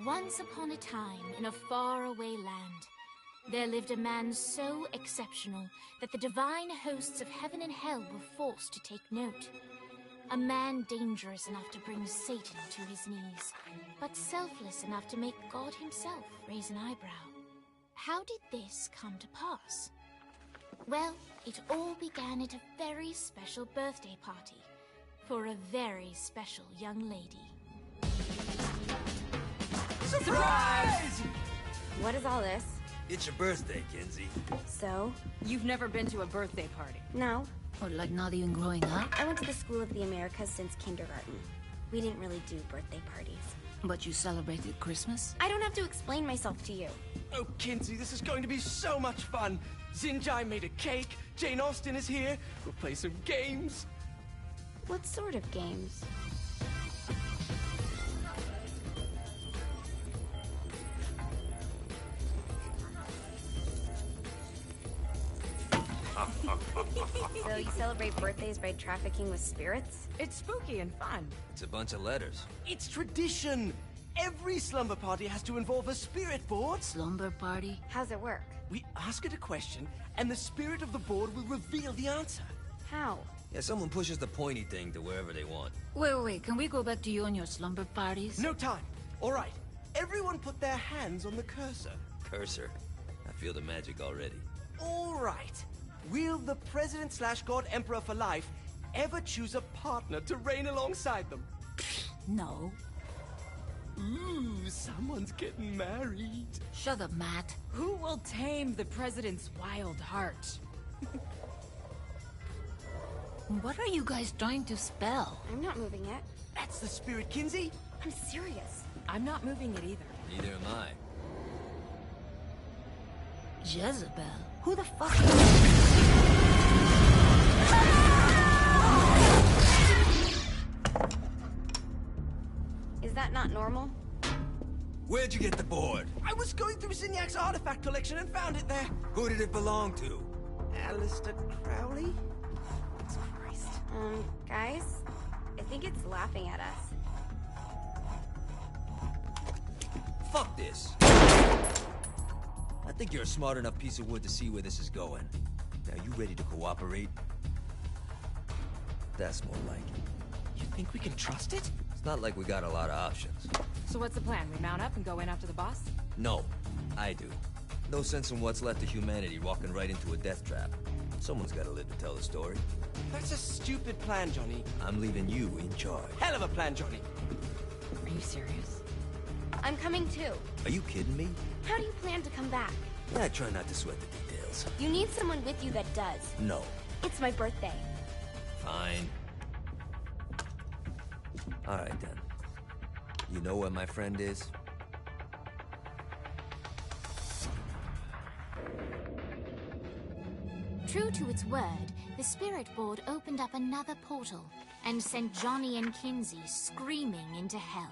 Once upon a time, in a faraway land, there lived a man so exceptional that the divine hosts of heaven and hell were forced to take note. A man dangerous enough to bring Satan to his knees, but selfless enough to make God himself raise an eyebrow. How did this come to pass? Well, it all began at a very special birthday party for a very special young lady. Surprise! What is all this? It's your birthday, Kinsey. So? You've never been to a birthday party? No. Or like not even growing up? I went to the School of the Americas since kindergarten. We didn't really do birthday parties. But you celebrated Christmas? I don't have to explain myself to you. Oh, Kinsey, this is going to be so much fun. Xinjai made a cake, Jane Austen is here, we'll play some games. What sort of games? So you celebrate birthdays by trafficking with spirits? It's spooky and fun. It's a bunch of letters. It's tradition. Every slumber party has to involve a spirit board. Slumber party? How's it work? We ask it a question, and the spirit of the board will reveal the answer. How? Yeah, someone pushes the pointy thing to wherever they want. Wait, can we go back to you and your slumber parties? No time. All right. Everyone put their hands on the cursor. Cursor. I feel the magic already. All right. Will the President/God Emperor for life ever choose a partner to reign alongside them? No. Ooh, someone's getting married. Shut up, Matt. Who will tame the president's wild heart? What are you guys trying to spell? I'm not moving it. That's the spirit, Kinsey. I'm serious. I'm not moving it either. Neither am I. Jezebel? Who the fuck? Is that not normal? Where'd you get the board? I was going through Zinyax's artifact collection and found it there. Who did it belong to? Alistair Crowley? Christ. Guys? I think it's laughing at us. Fuck this. I think you're a smart enough piece of wood to see where this is going. Now, you ready to cooperate? That's more like it. You think we can trust it? It's not like we got a lot of options. So what's the plan? We mount up and go in after the boss? No, I do. No sense in what's left of humanity walking right into a death trap. Someone's gotta live to tell the story. That's a stupid plan, Johnny. I'm leaving you in charge. Hell of a plan, Johnny. Are you serious? I'm coming too. Are you kidding me? How do you plan to come back? I try not to sweat the details. You need someone with you that does. No. It's my birthday. Fine. Alright then. You know where my friend is? True to its word, the spirit board opened up another portal and sent Johnny and Kinsey screaming into hell.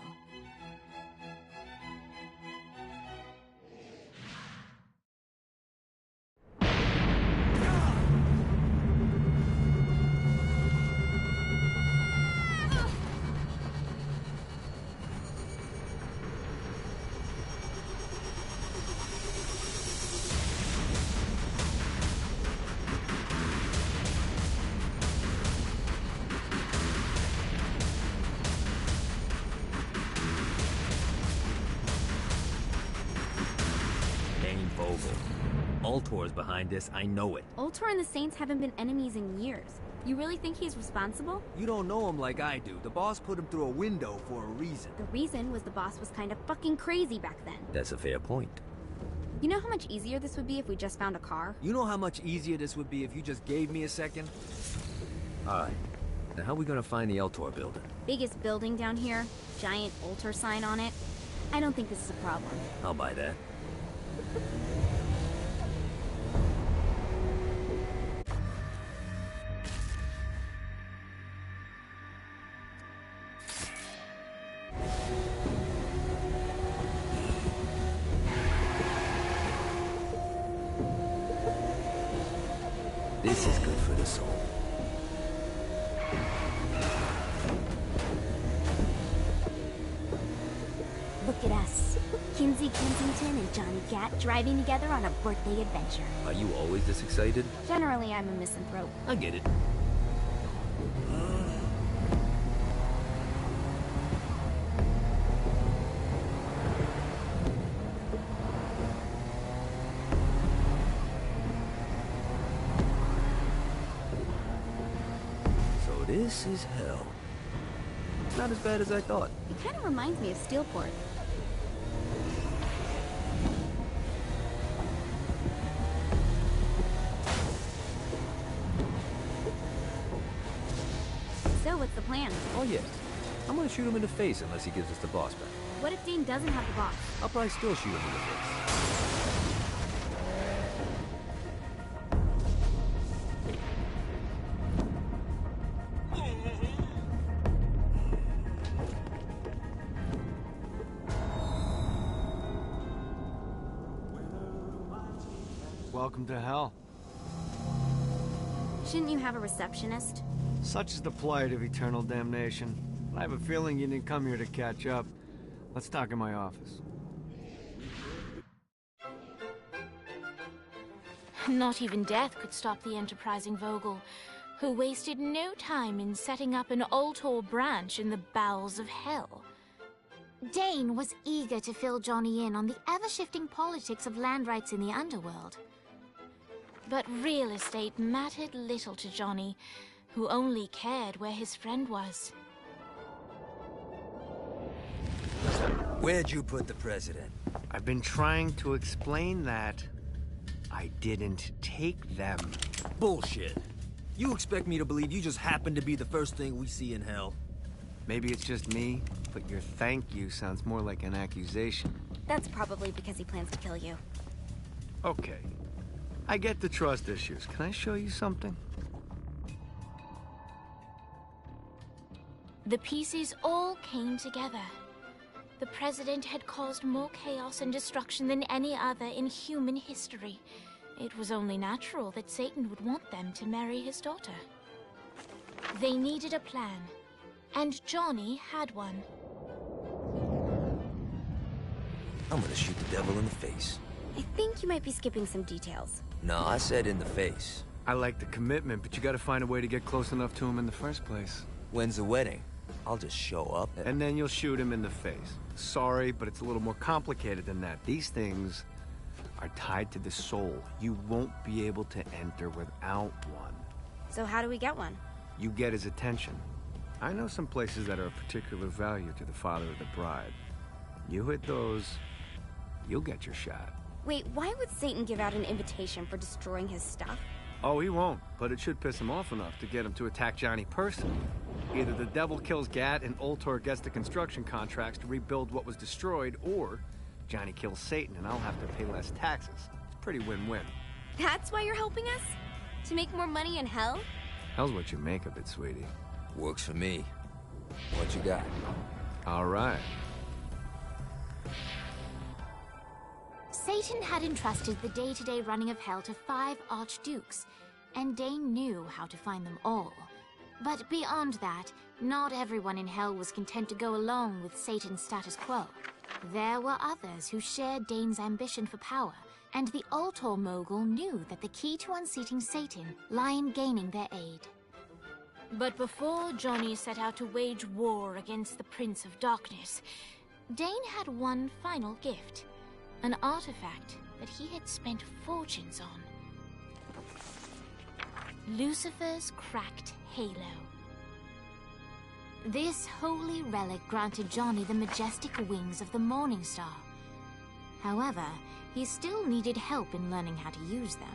Vogel. Ultor's behind this, I know it. Ultor and the Saints haven't been enemies in years. You really think he's responsible? You don't know him like I do. The boss put him through a window for a reason. The reason was the boss was kind of fucking crazy back then. That's a fair point. You know how much easier this would be if we just found a car? You know how much easier this would be if you just gave me a second? Alright. Now how are we gonna find the Ultor building? Biggest building down here, giant Ultor sign on it. I don't think this is a problem. I'll buy that. This is good for the soul. Look at us. Kinsey Kensington and Johnny Gat driving together on a birthday adventure. Are you always this excited? Generally, I'm a misanthrope. I get it. So this is hell. Not as bad as I thought. It kind of reminds me of Steelport. So, what's the plan? Oh yes. I'm gonna shoot him in the face unless he gives us the boss back. What if Dane doesn't have the box? I'll probably still shoot him in the face. Welcome to hell. Shouldn't you have a receptionist? Such is the plight of eternal damnation. I have a feeling you didn't come here to catch up. Let's talk in my office. Not even death could stop the enterprising Vogel, who wasted no time in setting up an Ultor branch in the bowels of hell. Dane was eager to fill Johnny in on the ever-shifting politics of land rights in the underworld. But real estate mattered little to Johnny, who only cared where his friend was. Where'd you put the president? I've been trying to explain that. I didn't take them. Bullshit. You expect me to believe you just happened to be the first thing we see in hell? Maybe it's just me, but your thank you sounds more like an accusation. That's probably because he plans to kill you. Okay. I get the trust issues. Can I show you something? The pieces all came together. The president had caused more chaos and destruction than any other in human history. It was only natural that Satan would want them to marry his daughter. They needed a plan, and Johnny had one. I'm gonna shoot the devil in the face. I think you might be skipping some details. No, I said in the face. I like the commitment, but you gotta find a way to get close enough to him in the first place. When's the wedding? I'll just show up And then you'll shoot him in the face. Sorry, but it's a little more complicated than that. These things are tied to the soul. You won't be able to enter without one. So how do we get one? You get his attention. I know some places that are of particular value to the father of the bride. You hit those, you'll get your shot. Wait, why would Satan give out an invitation for destroying his stuff? Oh, he won't, but it should piss him off enough to get him to attack Johnny personally. Either the devil kills Gat and Ultor gets the construction contracts to rebuild what was destroyed, or Johnny kills Satan and I'll have to pay less taxes. It's pretty win-win. That's why you're helping us? To make more money in hell? Hell's what you make of it, sweetie. Works for me. What you got? All right. Satan had entrusted the day-to-day running of hell to 5 archdukes, and Dane knew how to find them all. But beyond that, not everyone in hell was content to go along with Satan's status quo. There were others who shared Dane's ambition for power, and the Ultor mogul knew that the key to unseating Satan lay in gaining their aid. But before Johnny set out to wage war against the Prince of Darkness, Dane had one final gift. an artifact that he had spent fortunes on. Lucifer's cracked halo. This holy relic granted Johnny the majestic wings of the Morning Star. However, he still needed help in learning how to use them.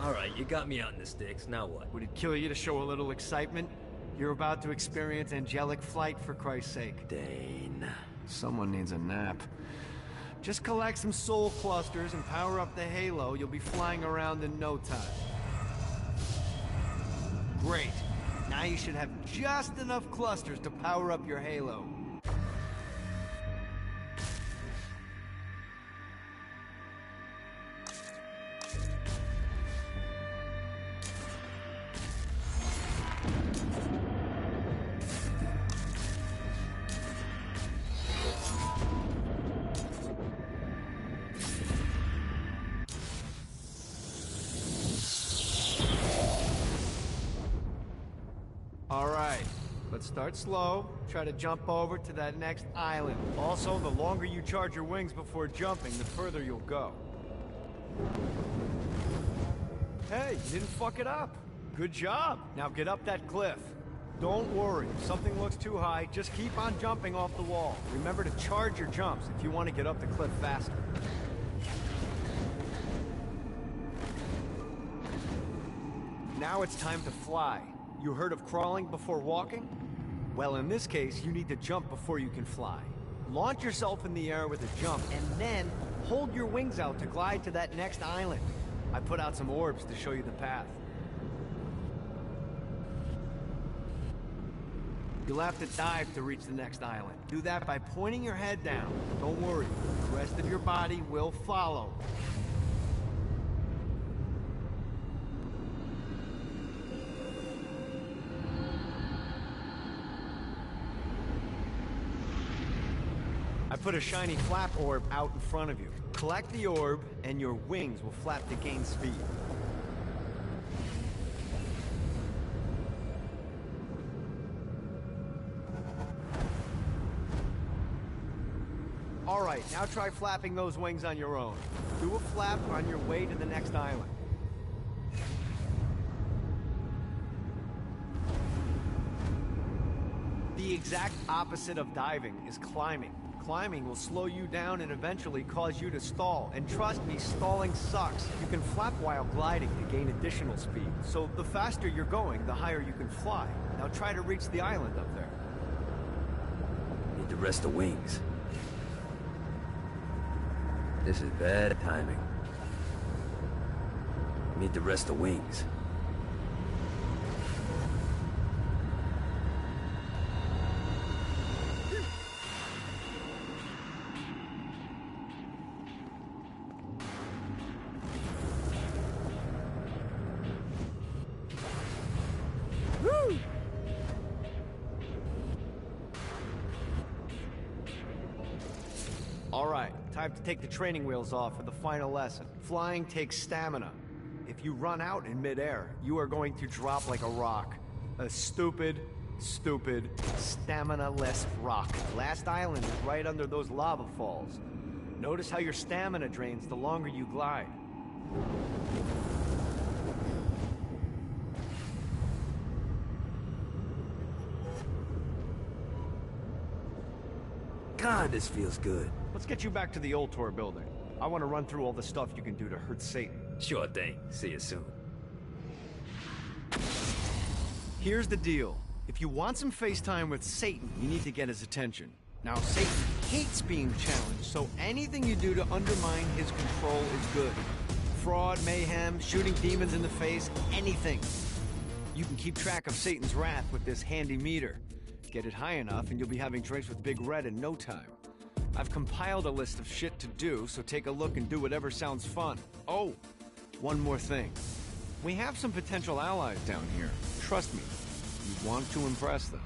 Alright, you got me out in the sticks, now what? Would it kill you to show a little excitement? You're about to experience angelic flight, for Christ's sake. Dane. Someone needs a nap. Just collect some soul clusters and power up the halo. You'll be flying around in no time. Great. Now you should have just enough clusters to power up your halo. Alright, let's start slow. Try to jump over to that next island. Also, the longer you charge your wings before jumping, the further you'll go. Hey, you didn't fuck it up. Good job. Now get up that cliff. Don't worry, if something looks too high, just keep on jumping off the wall. Remember to charge your jumps if you want to get up the cliff faster. Now it's time to fly. You heard of crawling before walking? Well, in this case, you need to jump before you can fly. Launch yourself in the air with a jump, and then hold your wings out to glide to that next island. I put out some orbs to show you the path. You'll have to dive to reach the next island. Do that by pointing your head down. Don't worry, the rest of your body will follow. I put a shiny flap orb out in front of you. Collect the orb, and your wings will flap to gain speed. Alright, now try flapping those wings on your own. Do a flap on your way to the next island. The exact opposite of diving is climbing. Climbing will slow you down and eventually cause you to stall. And trust me, stalling sucks. You can flap while gliding to gain additional speed. So the faster you're going, the higher you can fly. Now try to reach the island up there. Need to rest the wings. This is bad timing. Need to rest the wings. Alright, time to take the training wheels off for the final lesson. Flying takes stamina. If you run out in midair, you are going to drop like a rock. A stupid, stamina-less rock. Last island is right under those lava falls. Notice how your stamina drains the longer you glide. God, this feels good. Let's get you back to the Ultor building. I want to run through all the stuff you can do to hurt Satan. Sure thing. See you soon. Here's the deal. If you want some FaceTime with Satan, you need to get his attention. Now, Satan hates being challenged, so anything you do to undermine his control is good. Fraud, mayhem, shooting demons in the face, anything. You can keep track of Satan's wrath with this handy meter. Get it high enough and you'll be having drinks with Big Red in no time. I've compiled a list of shit to do, so take a look and do whatever sounds fun. Oh, one more thing. We have some potential allies down here. Trust me, you want to impress them.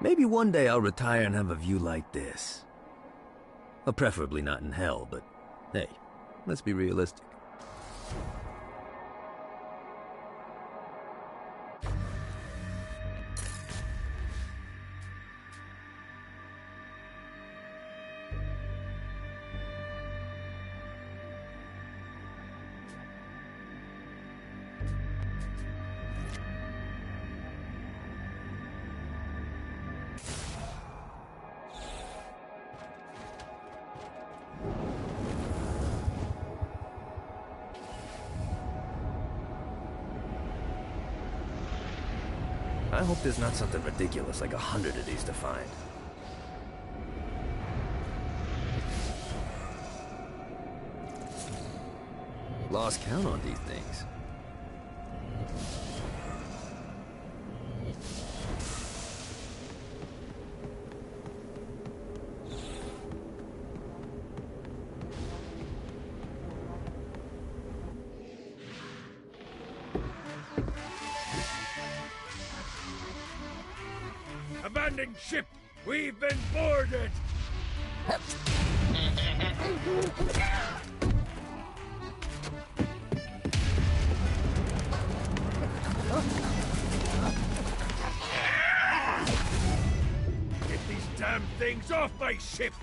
Maybe one day I'll retire and have a view like this. Well, preferably not in hell, but hey, let's be realistic. I hope there's not something ridiculous like 100 of these to find. Lost count on these things. Abandoned ship! We've been boarded! Get these damn things off my ship!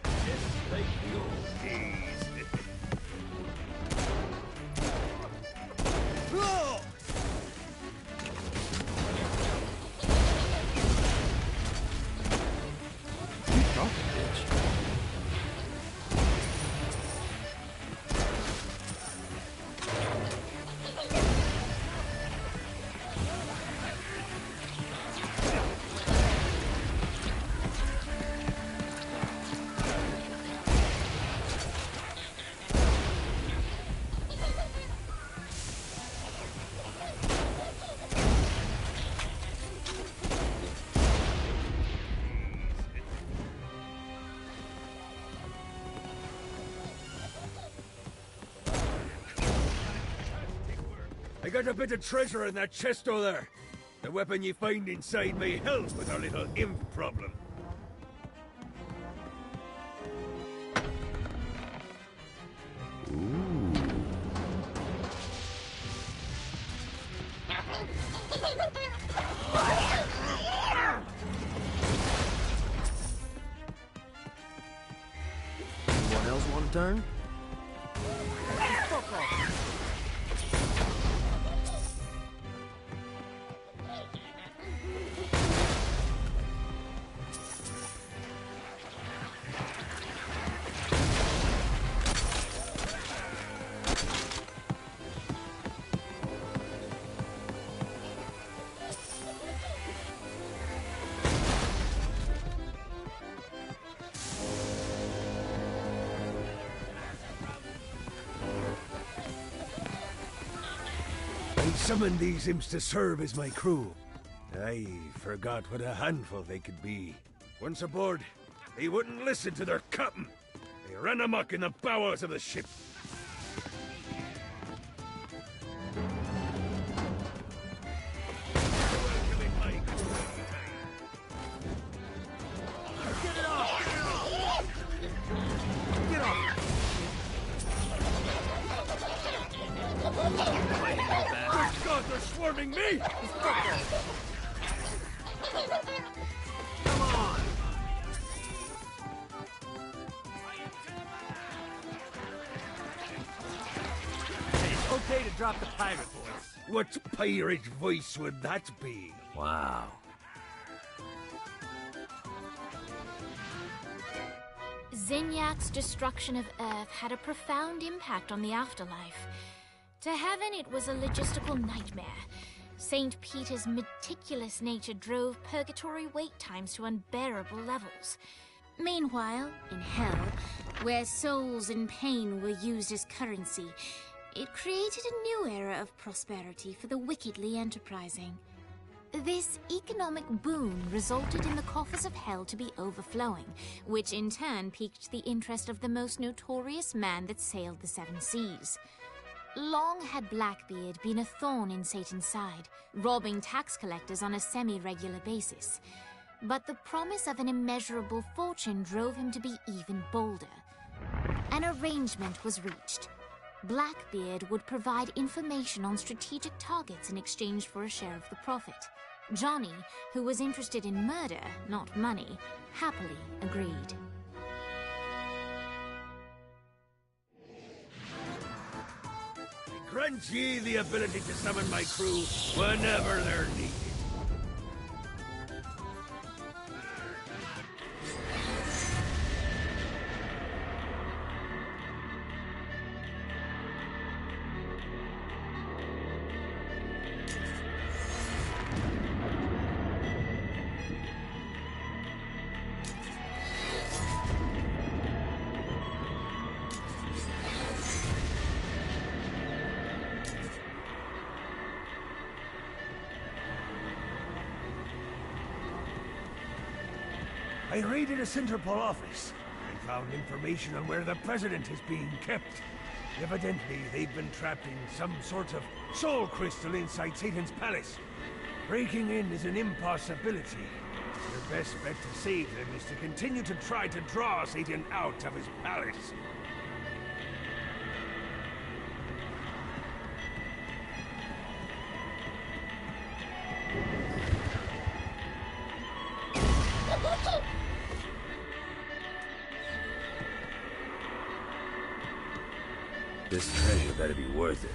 Just like the old days. I got a bit of treasure in that chest over there. The weapon you find inside may help with our little imp problem. Anyone else want to turn? I summoned these imps to serve as my crew. I forgot what a handful they could be. Once aboard, they wouldn't listen to their captain. They ran amok in the bowels of the ship. Good God, they're swarming me! Come on! It's okay to drop the pirate voice. What pirate voice would that be? Wow. Zinyak's destruction of Earth had a profound impact on the afterlife. To heaven, it was a logistical nightmare. St. Peter's meticulous nature drove purgatory wait times to unbearable levels. Meanwhile, in hell, where souls in pain were used as currency, it created a new era of prosperity for the wickedly enterprising. This economic boon resulted in the coffers of hell to be overflowing, which in turn piqued the interest of the most notorious man that sailed the seven seas. Long had Blackbeard been a thorn in Satan's side, robbing tax collectors on a semi-regular basis. But the promise of an immeasurable fortune drove him to be even bolder. An arrangement was reached. Blackbeard would provide information on strategic targets in exchange for a share of the profit. Johnny, who was interested in murder, not money, happily agreed. I grant ye the ability to summon my crew whenever they're needed. I raided a Interpol office and found information on where the President is being kept. Evidently, they've been trapped in some sort of soul crystal inside Satan's palace. Breaking in is an impossibility. Your best bet to save them is to continue to try to draw Satan out of his palace. This treasure better be worth it.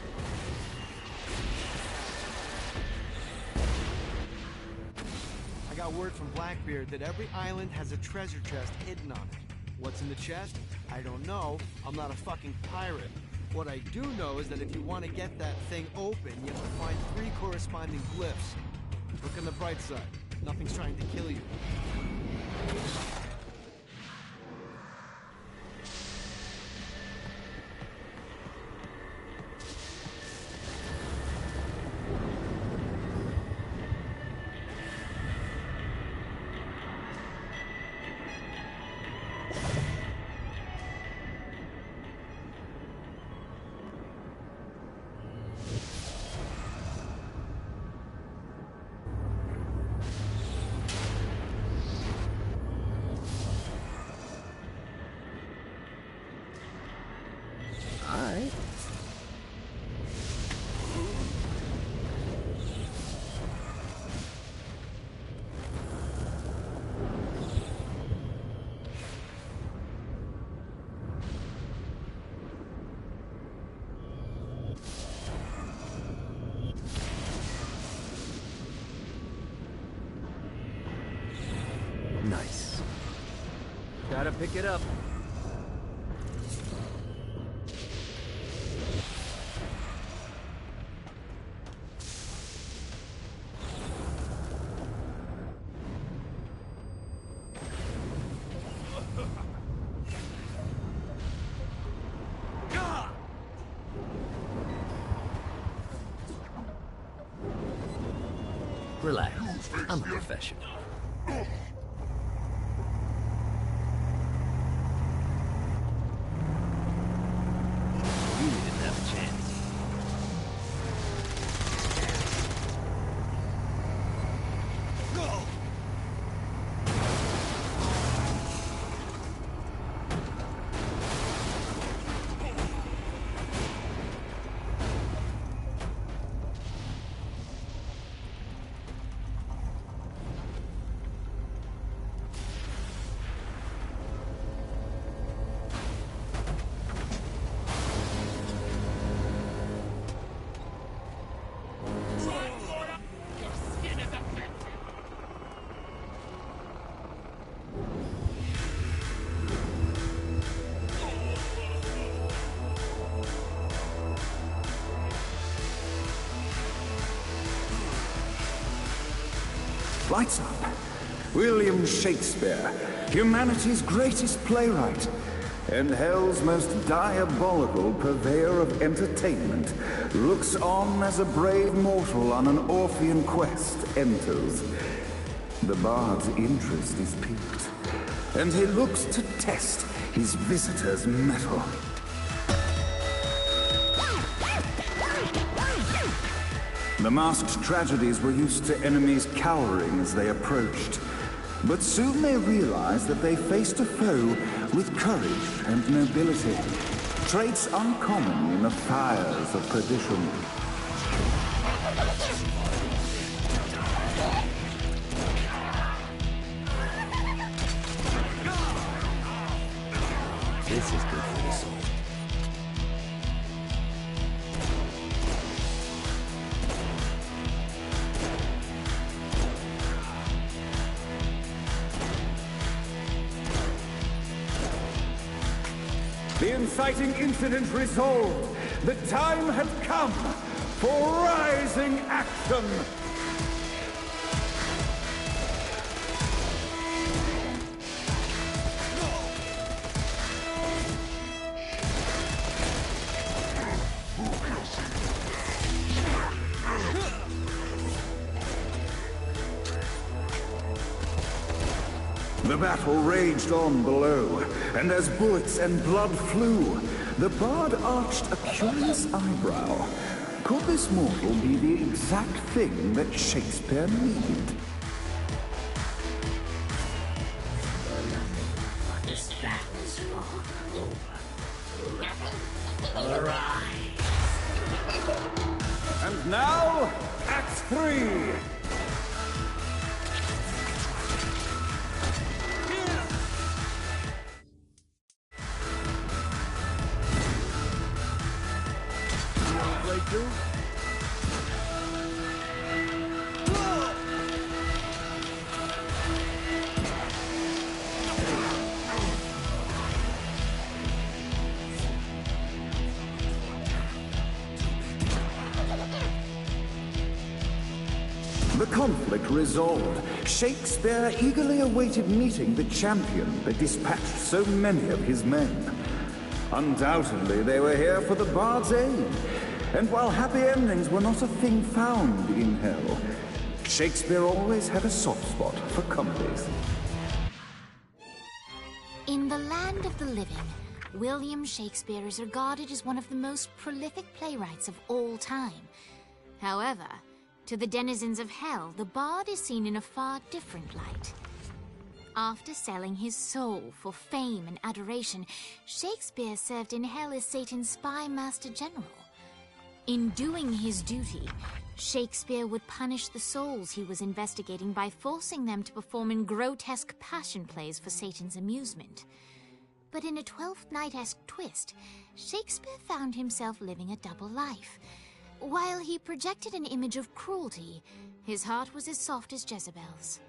I got word from Blackbeard that every island has a treasure chest hidden on it. What's in the chest? I don't know. I'm not a fucking pirate. What I do know is that if you want to get that thing open, you have to find 3 corresponding glyphs. Look on the bright side. Nothing's trying to kill you. Nice. Gotta pick it up. Relax. I'm a professional. You didn't have a chance. Lights up. William Shakespeare, humanity's greatest playwright, and hell's most diabolical purveyor of entertainment, looks on as a brave mortal on an Orphean quest enters. The bard's interest is piqued, and he looks to test his visitor's mettle. The masked tragedies were used to enemies cowering as they approached. But soon they realized that they faced a foe with courage and nobility, traits uncommon in the fires of perdition. This is good for the soul. The inciting incident resolved. The time had come for rising action. The battle raged on below, and as bullets and blood flew, the bard arched a curious eyebrow. Could this mortal be the exact thing that Shakespeare needed? This battle's far over. Arise. And now, Act 3! The conflict resolved, Shakespeare eagerly awaited meeting the champion that dispatched so many of his men. Undoubtedly, they were here for the bard's aid, and while happy endings were not a thing found in hell, Shakespeare always had a soft spot for comedies. In the land of the living, William Shakespeare is regarded as one of the most prolific playwrights of all time. However, to the denizens of hell, the bard is seen in a far different light. After selling his soul for fame and adoration, Shakespeare served in hell as Satan's spy master general. In doing his duty, Shakespeare would punish the souls he was investigating by forcing them to perform in grotesque passion plays for Satan's amusement. But in a Twelfth Night-esque twist, Shakespeare found himself living a double life. While he projected an image of cruelty, his heart was as soft as Jezebel's.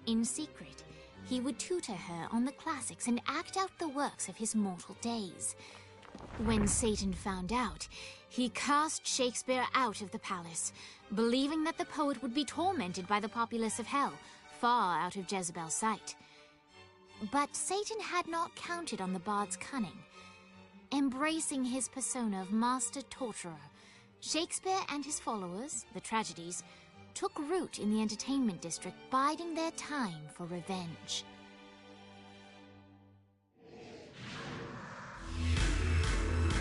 In secret, he would tutor her on the classics and act out the works of his mortal days. When Satan found out, he cast Shakespeare out of the palace, believing that the poet would be tormented by the populace of hell, far out of Jezebel's sight. But Satan had not counted on the bard's cunning. Embracing his persona of master torturer, Shakespeare and his followers, the tragedies, took root in the entertainment district, biding their time for revenge.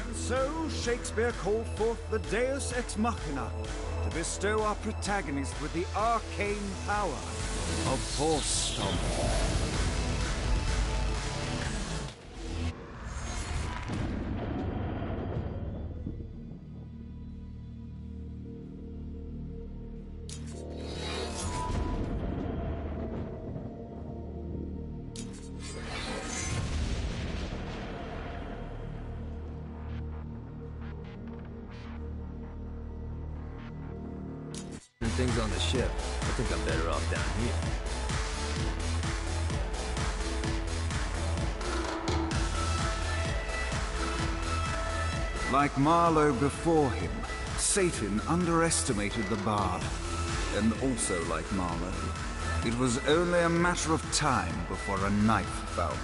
And so Shakespeare called forth the Deus Ex Machina to bestow our protagonist with the arcane power of Force Stomp. Things on the ship. I think I'm better off down here. Like Marlowe before him, Satan underestimated the bard. And also like Marlowe, it was only a matter of time before a knife found him.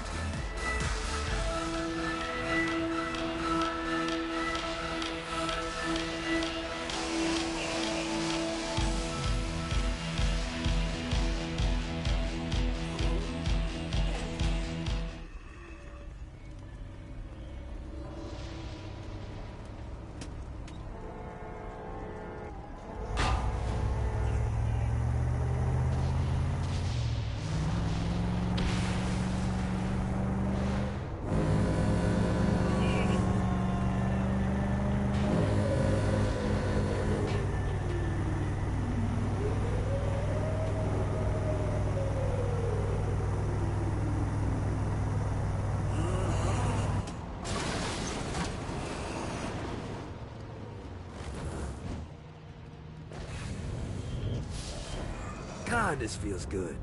God, this feels good.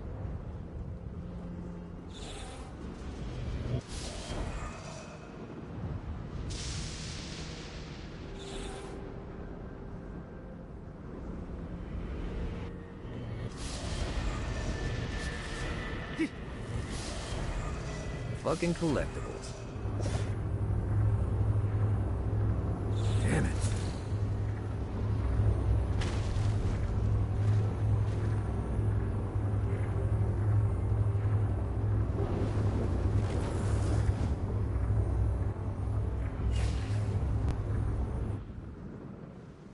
Fucking collectibles. Damn it.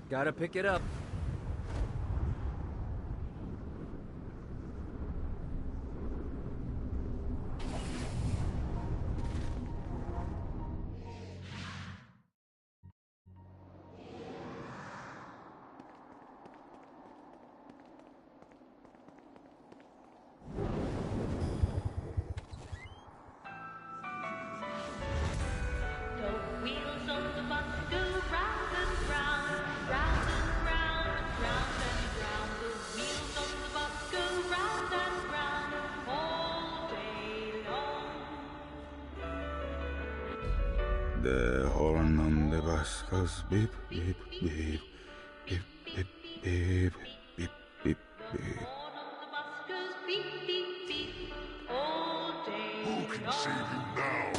Gotta pick it up. The horn on the bus goes beep, beep, beep, beep, beep, beep, beep, beep, beep. Who can save you now?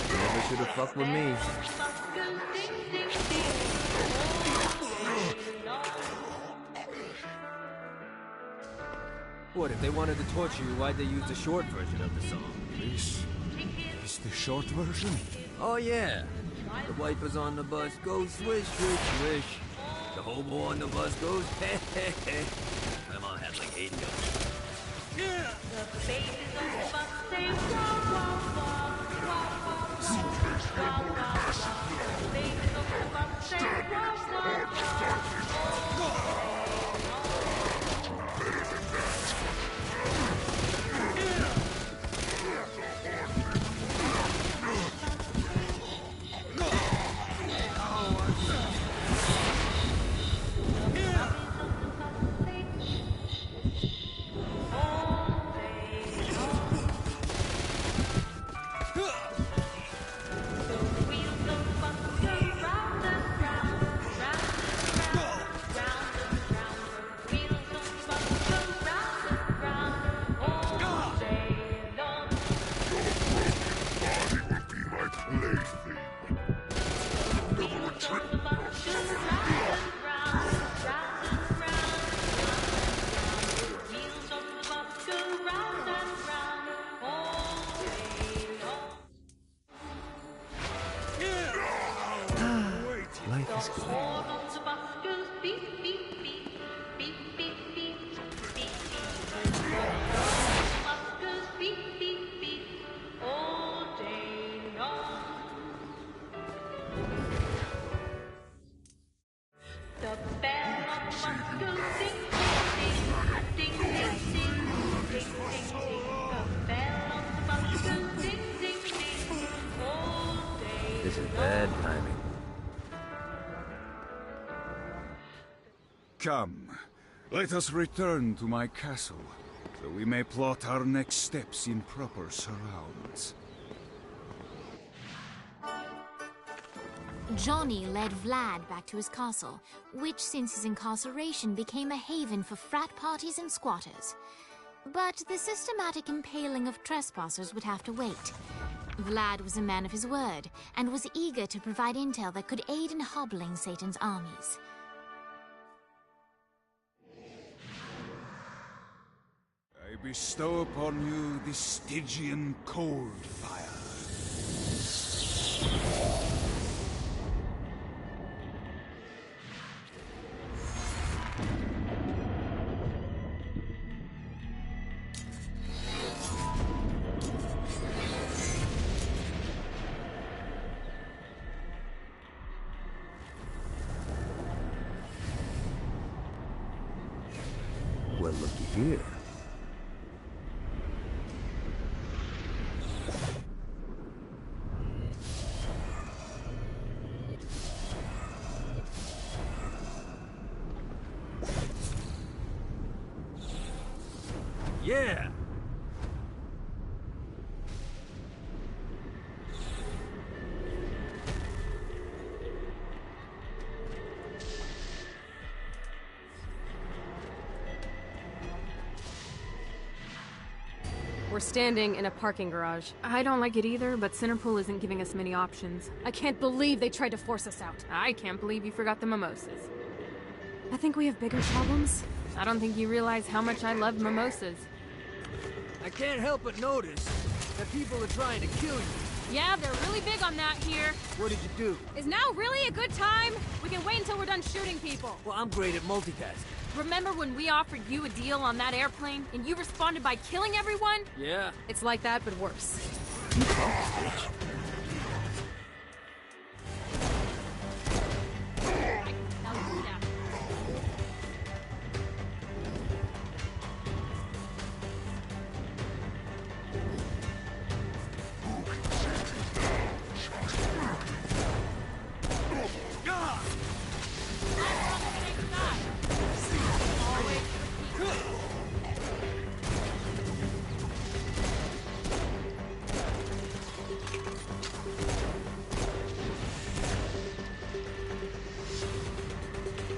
Never should have fucked with me. What, if they wanted to torture you, why'd they use the short version of the song? This is the short version? Oh yeah. The wipers on the bus go swish, swish, swish. The hobo on the bus goes hey, hey, hey. My mom had like 80 of them. The babies on the bus say wah, wah, wah, wah, wah, wah, wah, wah. The babies on the bus say wah, wah, wah. This is bad timing. Come, let us return to my castle, so we may plot our next steps in proper surrounds. Johnny led Vlad back to his castle, which since his incarceration became a haven for frat parties and squatters. But the systematic impaling of trespassers would have to wait. Vlad was a man of his word, and was eager to provide intel that could aid in hobbling Satan's armies. I bestow upon you the Stygian cold fire. Well, looky here. Yeah. We're standing in a parking garage. I don't like it either, but Centerpool isn't giving us many options. I can't believe they tried to force us out. I can't believe you forgot the mimosas. I think we have bigger problems. I don't think you realize how much I love mimosas. I can't help but notice that people are trying to kill you. Yeah, they're really big on that here. What did you do? Is now really a good time? We can wait until we're done shooting people. Well, I'm great at multitasking. Remember when we offered you a deal on that airplane, and you responded by killing everyone? Yeah. It's like that, but worse.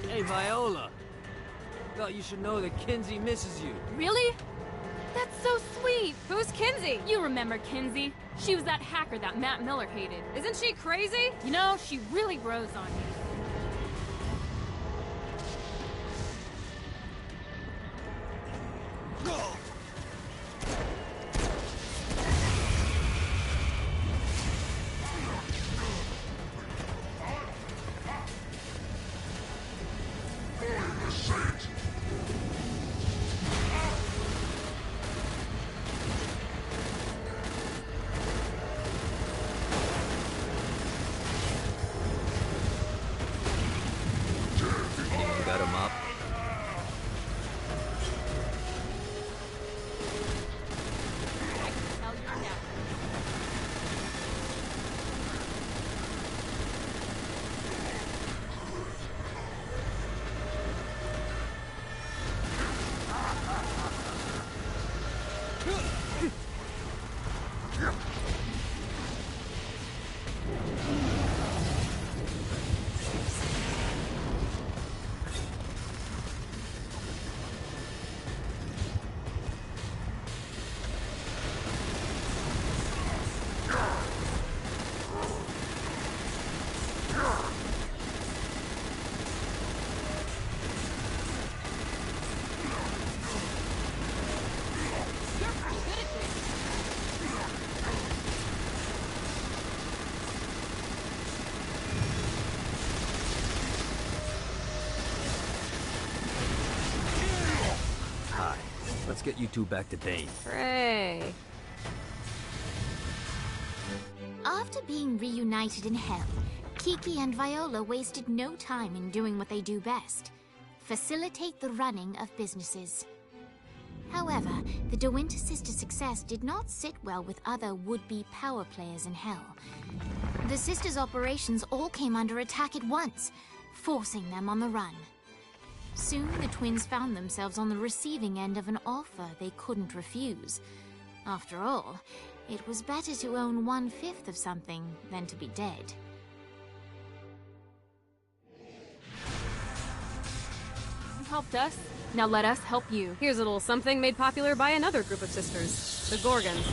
Hey, Viola. Thought you should know that Kinsey misses you. Really? That's so sweet. Who's Kinsey? You remember Kinsey? She was that hacker that Matt Miller hated. Isn't she crazy? You know, she really grows on you. Got him up. Let's get you two back to Dane. Hooray. After being reunited in Hell, Kiki and Viola wasted no time in doing what they do best: facilitate the running of businesses. However, the De Winter sisters' success did not sit well with other would-be power players in Hell. The sisters' operations all came under attack at once, forcing them on the run. Soon, the twins found themselves on the receiving end of an offer they couldn't refuse. After all, it was better to own 1/5 of something than to be dead. You helped us. Now let us help you. Here's a little something made popular by another group of sisters, the Gorgons.